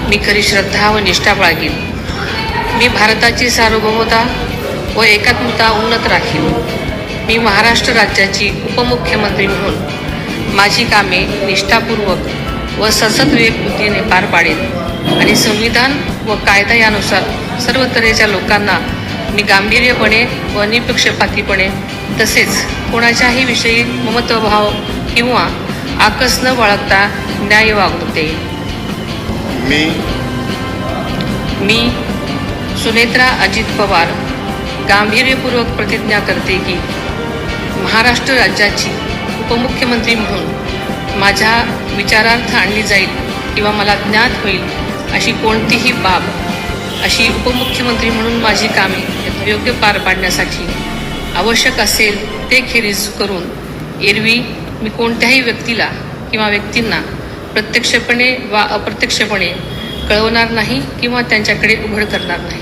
मी खरी श्रद्धा व निष्ठा बाळगीन. मी भारताची सार्वभौमता व एकात्मता उन्नत राखीन. मी महाराष्ट्र राज्याची उपमुख्यमंत्री म्हणून माझी कामे निष्ठापूर्वक व ससद्विवेक बुद्धीने पार पाडेन आणि संविधान व कायदा यानुसार सर्व तऱ्हेच्या लोकांना मी गांभीर्यपणे व निपक्षपातीपणे तसेच कोणाच्याही विषयी ममत्वभाव किंवा आकस न बाळगता न्याय वागवते. मी सुनेत्रा अजित पवार गांभीर्यपूर्वक प्रतिज्ञा करते की महाराष्ट्र राज्याची उपमुख्यमंत्री म्हणून माझ्या विचारार्थ आणली जाईल किंवा मला ज्ञात होईल अशी कोणतीही बाब अशी उपमुख्यमंत्री म्हणून माझी कामे योग्य पार पाडण्यासाठी आवश्यक असेल ते खेरीज करून एरवी मी कोणत्याही व्यक्तीला किंवा व्यक्तींना प्रत्यक्षपणे वा अप्रत्यक्षपणे कळवणार नाही किंवा त्यांच्याकडे उघड करणार नाही.